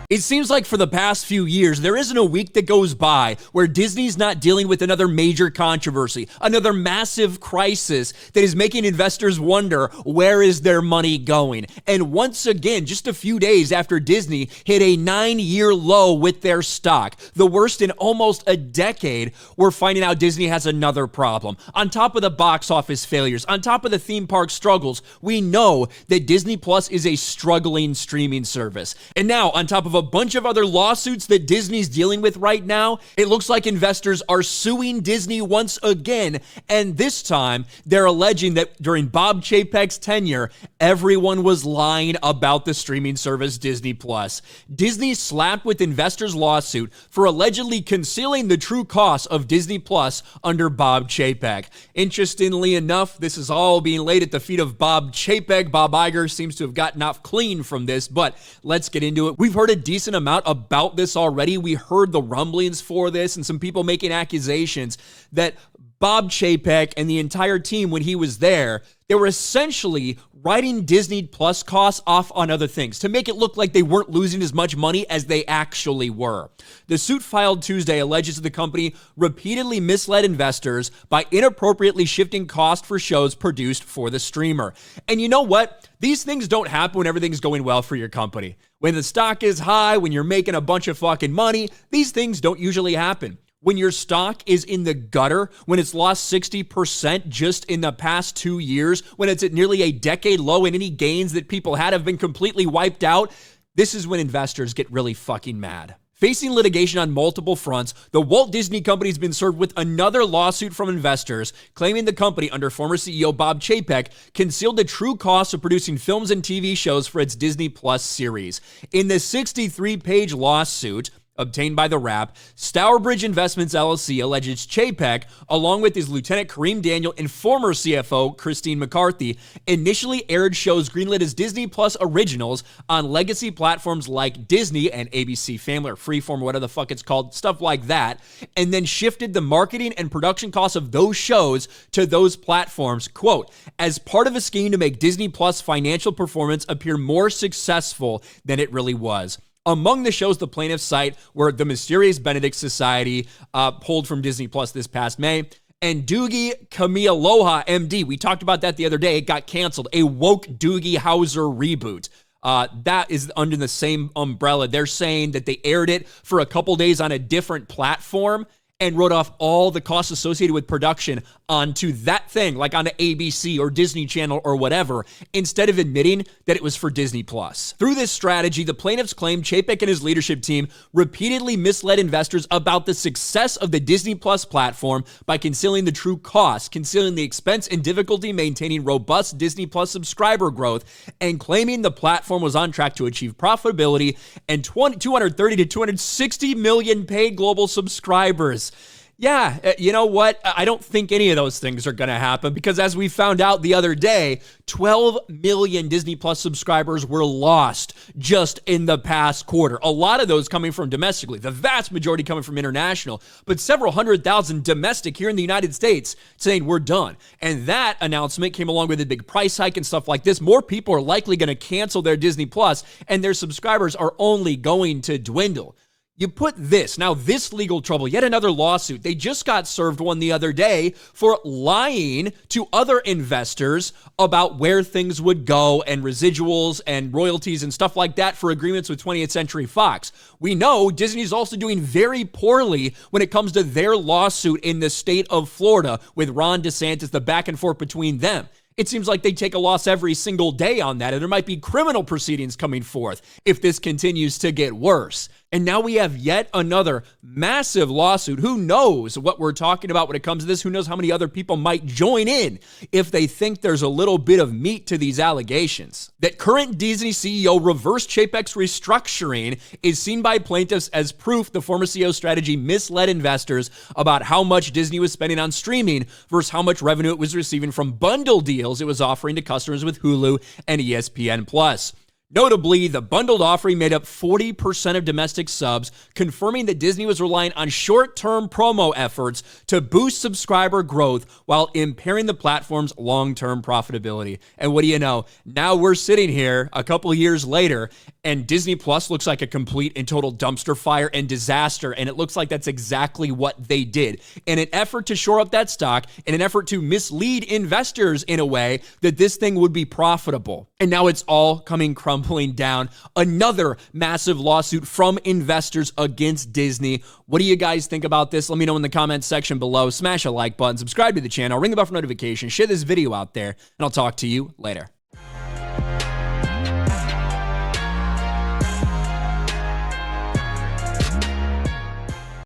It seems like for the past few years, there isn't a week that goes by where Disney's not dealing with another major controversy, another massive crisis that is making investors wonder, where is their money going? And once again, just a few days after Disney hit a 9-year low with their stock, the worst in almost a decade, we're finding out Disney has another problem. On top of the box office failures, on top of the theme park struggles, we know that Disney Plus is a struggling streaming service. And now, on top of a bunch of other lawsuits that Disney's dealing with right now, it looks like investors are suing Disney once again, and this time they're alleging that during Bob Chapek's tenure, everyone was lying about the streaming service Disney Plus. Disney slapped with investors' lawsuit for allegedly concealing the true cost of Disney Plus under Bob Chapek. Interestingly enough, this is all being laid at the feet of Bob Chapek. Bob Iger seems to have gotten off clean from this, but let's get into it. We've heard a decent amount about this already. We heard the rumblings for this and some people making accusations that Bob Chapek and the entire team, when he was there, they were essentially writing Disney Plus costs off on other things to make it look like they weren't losing as much money as they actually were. The suit filed Tuesday alleges that the company repeatedly misled investors by inappropriately shifting cost for shows produced for the streamer. And you know what? These things don't happen when everything's going well for your company. When the stock is high, when you're making a bunch of fucking money, these things don't usually happen. When your stock is in the gutter, when it's lost 60% just in the past 2 years, when it's at nearly a decade low and any gains that people had have been completely wiped out, this is when investors get really fucking mad. Facing litigation on multiple fronts, the Walt Disney Company's been served with another lawsuit from investors claiming the company, under former CEO Bob Chapek, concealed the true costs of producing films and TV shows for its Disney Plus series. In the 63-page lawsuit obtained by the Wrap, Stourbridge Investments LLC alleges Chapek, along with his lieutenant Kareem Daniel and former CFO Christine McCarthy, initially aired shows greenlit as Disney Plus originals on legacy platforms like Disney and ABC Family or Freeform or whatever the fuck it's called, stuff like that, and then shifted the marketing and production costs of those shows to those platforms, quote, as part of a scheme to make Disney Plus financial performance appear more successful than it really was. Among the shows the plaintiffs cite were The Mysterious Benedict Society, pulled from Disney Plus this past May, and Doogie Kamealoha MD. We talked about that the other day. It got canceled. A woke Doogie Howser reboot. That is under the same umbrella. They're saying that they aired it for a couple days on a different platform and wrote off all the costs associated with production onto that thing, like onto ABC or Disney Channel or whatever, instead of admitting that it was for Disney Plus. Through this strategy, the plaintiffs claim Chapek and his leadership team repeatedly misled investors about the success of the Disney Plus platform by concealing the true cost, concealing the expense and difficulty maintaining robust Disney Plus subscriber growth, and claiming the platform was on track to achieve profitability and 230 to 260 million paid global subscribers. Yeah, you know what? I don't think any of those things are going to happen because as we found out the other day, 12 million Disney Plus subscribers were lost just in the past quarter. A lot of those coming from domestically, the vast majority coming from international, but several 100,000 domestic here in the United States saying we're done. And that announcement came along with a big price hike and stuff like this. More people are likely going to cancel their Disney Plus and their subscribers are only going to dwindle. You put this, now this legal trouble, yet another lawsuit. They just got served one the other day for lying to other investors about where things would go and residuals and royalties and stuff like that for agreements with 20th Century Fox. We know Disney's also doing very poorly when it comes to their lawsuit in the state of Florida with Ron DeSantis, the back and forth between them. It seems like they take a loss every single day on that, and there might be criminal proceedings coming forth if this continues to get worse. And now we have yet another massive lawsuit. Who knows what we're talking about when it comes to this? Who knows how many other people might join in if they think there's a little bit of meat to these allegations. That current Disney CEO reversed Chapek's restructuring is seen by plaintiffs as proof the former CEO's strategy misled investors about how much Disney was spending on streaming versus how much revenue it was receiving from bundle deals it was offering to customers with Hulu and ESPN+. Notably, the bundled offering made up 40% of domestic subs, confirming that Disney was relying on short-term promo efforts to boost subscriber growth while impairing the platform's long-term profitability. And what do you know? Now we're sitting here a couple years later, and Disney Plus looks like a complete and total dumpster fire and disaster, and it looks like that's exactly what they did. In an effort to shore up that stock, in an effort to mislead investors in a way that this thing would be profitable. And now it's all coming crumbling down. Another massive lawsuit from investors against Disney. What do you guys think about this? Let me know in the comments section below. Smash a like button, subscribe to the channel, ring the bell for notifications, share this video out there, and I'll talk to you later.